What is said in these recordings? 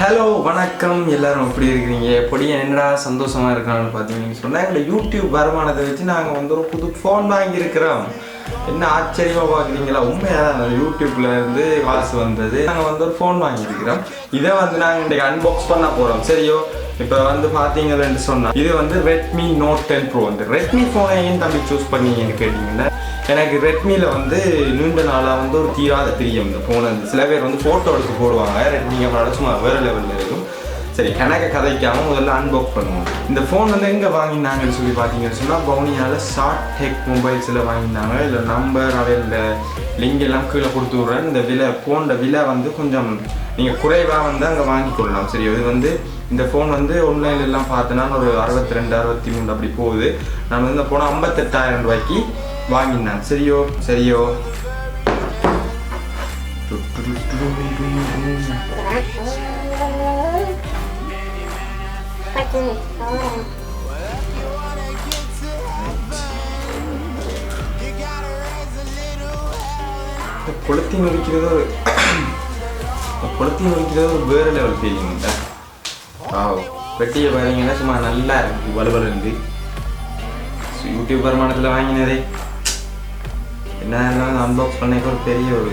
Hello வணக்கம் எல்லாரும் எப்படி இருக்கீங்க? எப்படி என்னடா சந்தோஷமா இருக்கான்னு பார்த்தீங்கன்னு சொன்னால் எங்களை யூடியூப் வருமானத்தை வச்சு நாங்கள் வந்து ஒரு புது ஃபோன் வாங்கியிருக்கிறோம். என்ன ஆச்சரியமாக பார்க்குறீங்களா? உண்மையாக யூடியூப்ல இருந்து காசு வந்தது. நாங்கள் வந்து ஒரு ஃபோன் வாங்கியிருக்கிறோம். இதை வந்து நாங்கள் இன்றைக்கு அன்பாக்ஸ் பண்ண போகிறோம். சரியோ, இப்போ வந்து பார்த்தீங்கன்னு சொன்னால் இது வந்து Redmi Note10 Pro. இந்த ரெட்மி ஃபோனை ஏன் தம்பி சூஸ் பண்ணீங்கன்னு கேட்டிங்கன்னா, எனக்கு ரெட்மியில் வந்து நீண்ட நாளாக வந்து ஒரு தீராத பிரியம். இந்த ஃபோனை சில பேர் வந்து ஃபோட்டோ எடுத்து போடுவாங்க. ரெட்மி கேமரா சும்மா வேறு லெவலில் இருக்கும். சரி, எனக்கு கதைக்காமல் முதல்ல அன்பாக்ஸ் பண்ணுவோம். இந்த ஃபோன் வந்து எங்கே வாங்கினாங்கன்னு சொல்லி பார்த்தீங்கன்னு சொன்னால், பவுனியாவில் ஷாட் டெக் மொபைல்ஸில் வாங்கினாங்க. இல்லை நம்பர் அவையில் லிங்க் எல்லாம் கீழே கொடுத்து விட்றேன். இந்த விலை ஃபோனோட விலை வந்து கொஞ்சம் நீங்கள் குறைவாக வந்து அங்கே வாங்கிக்கொள்ளலாம். சரி, இது வந்து இந்த ஃபோன் வந்து ஆன்லைனில் எல்லாம் பார்த்தோன்னா ஒரு 62 63 அப்படி போகுது. நான் வந்து இந்த ஃபோனை 58,000 ரூபாய்க்கு வாங்கினான். சரியோ சரியோ கொளுத்தி முடிக்கிறது ஒரு வேறு லெவல் ஃபீலிங். பெட்டியை பாருங்கன்னா சும்மா நல்லா இருக்கு, வலுவலுந்து. யூடியூப் வருமானத்தில் வாங்கினதே என்ன அன்பாக்ஸ் பண்ண ஒரு பெரிய ஒரு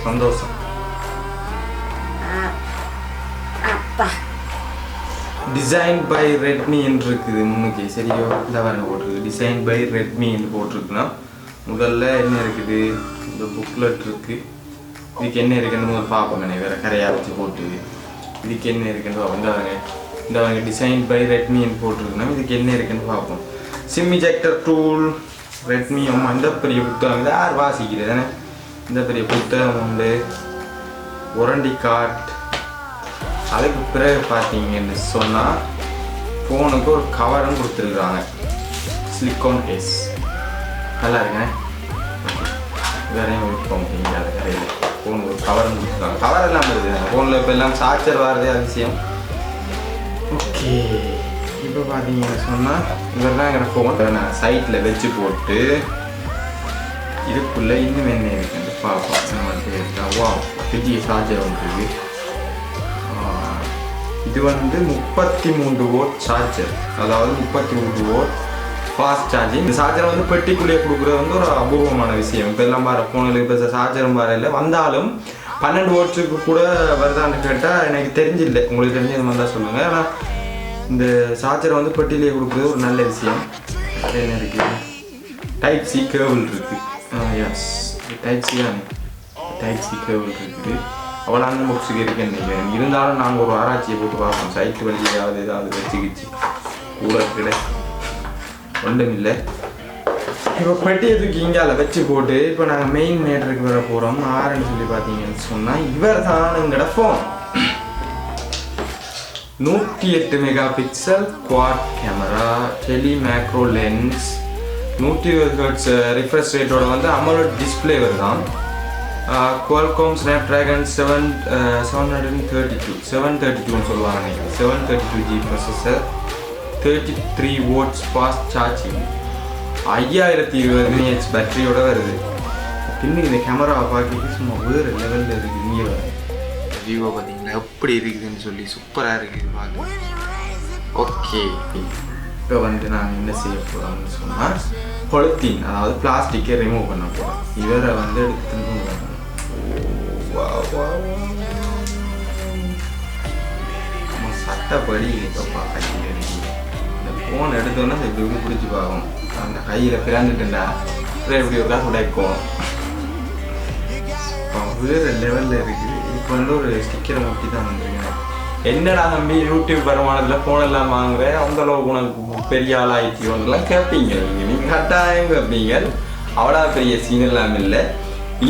சந்தோஷம். டிசைன் பை ரெட்மி என்று இருக்குது முன்னுக்கு. சரியோ, இந்த பாருங்க போட்டிருக்கு டிசைன் பை ரெட்மி என்று போட்டிருக்குன்னா முதல்ல என்ன இருக்குது, இந்த புக்லெட் இருக்குது. இதுக்கு என்ன இருக்குன்னு முதல் பார்ப்போம். வேறு கரையாக வச்சு போட்டு இதுக்கு என்ன இருக்குன்னு பார்ப்போம். இந்த டிசைன் பை ரெட்மின்னு போட்டிருக்குன்னா இதுக்கு என்ன இருக்குன்னு பார்ப்போம். Sim ejector tool Redmi. அம்மா இந்த பெரிய புத்தகம் இதை யார் வாசிக்கிறது தானே? இந்த பெரிய புத்தகம் உண்டு. ஒரண்டி கார்ட். அதுக்கு பிறகு பார்த்தீங்கன்னு சொன்னால் ஃபோனுக்கு ஒரு கவரும் கொடுத்துருக்குறாங்க. சிலிக்கான் கேஸ் நல்லா இருக்கேன். வேறையும் விற்போம் அப்படிங்கிற கடையில் ஃபோனுக்கு ஒரு கவரும் கொடுத்துருக்காங்க. கவர் எல்லாம் வருது ஃபோனில். இப்போ எல்லாம் சார்ஜர் வரதே அதிசயம். ஓகே, இப்போ பார்த்தீங்கன்னு சொன்னால் இவர் தான் எங்கள் ஃபோன் நான் சைட்டில் வச்சு போட்டு இதுக்குள்ளே இன்னும் என்ன இருக்குன்னு பார்ப்போம். வா, பெரிய சார்ஜர் ஒன்று இருக்குது. இது வந்து 33 வோல்ட் சார்ஜர், அதாவது 33 வோல்ட் ஃபாஸ்ட் சார்ஜிங். இந்த சார்ஜரை வந்து பெட்டிக்குள்ளேயே கொடுக்குறது வந்து ஒரு அபூர்வமான விஷயம். இப்போ எல்லாம் பாரு ஃபோனில் இப்போ சார்ஜரும் பாரு வந்தாலும் 12 வோல்ட்ஸுக்கு கூட வருதான்னு கேட்டால் எனக்கு தெரிஞ்சில்லை. உங்களுக்கு தெரிஞ்சது வந்தால் சொல்லுங்கள். ஆனால் இந்த சார்ஜரை வந்து பெட்டிலேயே கொடுக்குறது ஒரு நல்ல விஷயம். அது என்ன இருக்குது, டைப் சி கேபிள் இருக்குது. எஸ், டைப் சி தான், டைப் சி கேபிள் இருக்குது. அவ்வளோ அந்த புக்ஸுக்கு இருக்குன்னு நினைக்கிறேன். இருந்தாலும் நாங்கள் ஒரு ஆராய்ச்சியை போட்டு பார்ப்போம். சைட்டு வழியாவது ஏதாவது வச்சுக்கிச்சு கூட கிடை ஒன்றும் இல்லை. இப்போ பெட்டியை தூக்கி இங்கால வச்சு போட்டு இப்போ நாங்கள் மெயின் மேட்டருக்கு வர போகிறோம். ஆறுன்னு சொல்லி பார்த்தீங்கன்னு சொன்னால் இவர் தான் எங்களோட phone. 108 megapixel quad camera, tele macro lens, 120 hertz refresh ரேட்டோட வந்து அமோலட் டிஸ்பிளே வருதான். Qualcomm Snapdragon 732 சொல்லுவாங்க. 732G processor, 33 watts fast charging, 5020 mAh பேட்டரியோட வருது. இன்னும் இந்த கேமராவை பார்க்க சும்மா வேறு லெவலில் இருக்குது. இங்கே வர வியூவை பார்த்தீங்களா எப்படி இருக்குதுன்னு சொல்லி சூப்பராக இருக்குது பார்க்க. ஓகே, இப்போ வந்து நான் என்ன செய்ய போகிறோம்னு சொன்னால் பொலித்தீன், அதாவது பிளாஸ்டிக்கை ரிமூவ் பண்ண போகிறோம். இவரை வந்து எடுத்து சட்டப்படி இப்போப்பா கையில் இருக்குது. இந்த ஃபோன் எடுத்தோன்னா இந்த இப்படி பிடிச்சி பார்க்கணும். அந்த கையில் பிறந்துட்டுண்டா இப்படி ஒரு காசு உடைக்கும். வேறு லெவலில் இருக்குது. இப்போ வந்து ஒரு ஸ்டிக்கரை முட்டி தான் வந்துருக்கேன். என்னடா தம்பி யூடியூப் வருமானத்தில் ஃபோனெல்லாம் வாங்குவேன், அந்தளவுக்கு உனக்கு பெரிய ஆளாயிடுச்சு ஒன்றெல்லாம் கேட்பீங்க. நீங்கள் கட்டாயம் கேட்பீங்க. அவ்வளோ பெரிய சீன் எல்லாம் இல்லை.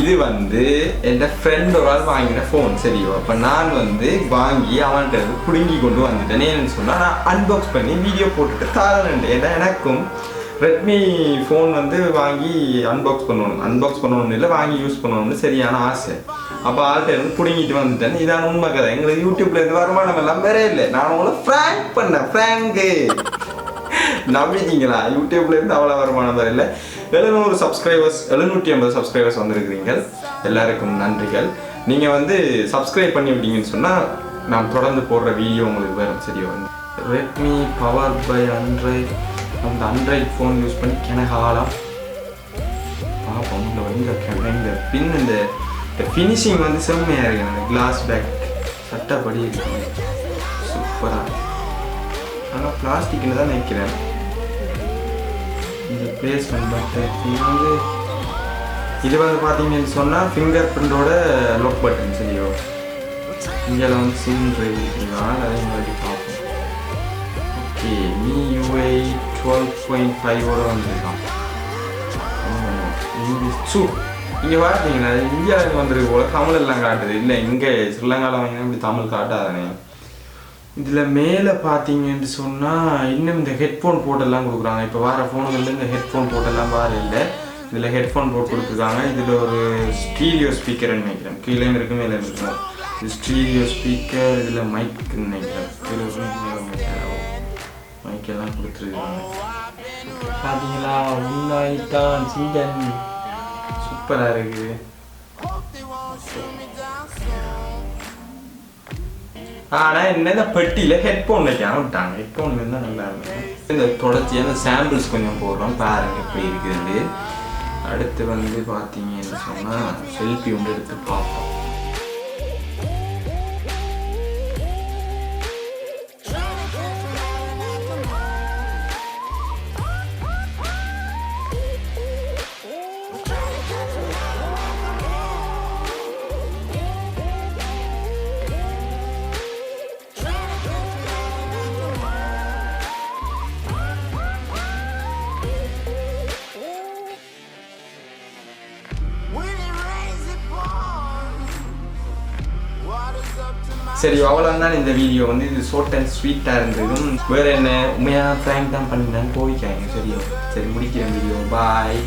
இது வந்து என் ஃப்ரெண்ட் ஒரு ஆள் வாங்கின ஃபோன். சரியோ, அப்போ நான் வந்து வாங்கி அவன்கிட்ட பிடுங்கி கொண்டு வந்துட்டேன். ஏன்னு சொன்னால் நான் அன்பாக்ஸ் பண்ணி வீடியோ போட்டுட்டு தரேன். ஏன்னா எனக்கும் ரெட்மி ஃபோன் வந்து வாங்கி அன்பாக்ஸ் பண்ணணும்னு இல்லை, வாங்கி யூஸ் பண்ணணும்னு சரியான ஆசை. அப்போ ஆள்கிட்ட இருந்து பிடுங்கிட்டு வந்துட்டேன். இதான் உண்மை கதை. எங்களுக்கு யூடியூப்லேருந்து வருமானம் எல்லாம் வேற இல்லை. நான் உங்களை ஃப்ராங்க் பண்ணேன். ஃப்ராங்கு நம்பிட்டீங்களா? யூடியூப்லேருந்து அவ்வளோ வருமானம் வேறு இல்லை. 750 சப்ஸ்கிரைபர்ஸ் வந்திருக்கிறீங்க. எல்லாருக்கும் நன்றிகள். நீங்கள் வந்து சப்ஸ்கிரைப் பண்ணி விட்டீங்கன்னு சொன்னால் நான் தொடர்ந்து போடுற வீடியோ உங்களுக்கு வரும் சரியா. Redmi power by Android. அந்த ஆண்ட்ராய்ட் ஃபோன் யூஸ் பண்ணி கிணகாலம் பார்ப்போம். இந்த பின் இந்த ஃபினிஷிங் வந்து செம்மையாக இருக்கு. அந்த கிளாஸ் பேக் சட்டப்படி இருக்கு, சூப்பராக. ஆனால் பிளாஸ்டிக்கில் தான் நிற்கிறேன். இந்த பிளேஸ்மெண்ட் பட்டன் இது வந்து பார்த்தீங்கன்னு சொன்னால் ஃபிங்கர் பிரிண்டோட லாக் பட்டன் சரியோ. இங்கே வந்து சிம் ட்ரைவ் இருக்குங்களா, அதே மாதிரி பார்ப்போம். ஓகே, மீ யூஐ 12.5ஓட வந்துருக்கான். இங்கே பார்த்தீங்கன்னா இந்தியாவில் வந்துருக்கு போல தமிழ் எல்லாம் காட்டுது. இல்லை இங்கே ஸ்ரீலங்காவில் வாங்கினா இப்படி தமிழ் காட்டாதானே. இதில் மேலே பார்த்தீங்கன்னு சொன்னால் இன்னும் இந்த ஹெட்ஃபோன் போட்டெல்லாம் கொடுக்குறாங்க. இப்போ வர ஃபோனுகளில் இந்த ஹெட்ஃபோன் போட்டெல்லாம் வேறு இல்லை. இதில் ஹெட்ஃபோன் போட் கொடுத்துருக்காங்க. இதில் ஒரு ஸ்டீரியோ ஸ்பீக்கர்னு நினைக்கிறேன், கீழே இருக்கு மேலே இருக்கும். இது ஸ்டீரியோ ஸ்பீக்கர். இதில் மைக்குன்னு நினைக்கிறேன், மைக்கெல்லாம் கொடுத்துருக்காங்க. பார்த்தீங்களா, உன்னாய்தான் சிங்கன் சூப்பராக இருக்குது. ஆனால் என்ன பெட்டியில் ஹெட்ஃபோன் வைக்காம விட்டாங்க. ஹெட்ஃபோன் இருந்தால் நல்லா இருக்கும். இந்த தொடர்ச்சியாக சாம்பிள்ஸ் கொஞ்சம் போடுறோம், பாருங்க எப்படி இருக்குது. அடுத்து வந்து பார்த்தீங்கன்னு சொன்னால் செல்ஃபி ஒன்று எடுத்து பார்ப்போம். சரி, அவ்வளோதான் இந்த வீடியோ வந்து. இது ஷார்ட் அண்ட் ஸ்வீட்டாக இருந்ததும் வேறு என்ன உண்மையாக ப்ராங்க் தான் பண்ணினேன், போய்க்காங்க சரியா. சரி, முடிக்கிறேன் வீடியோ. பாய்.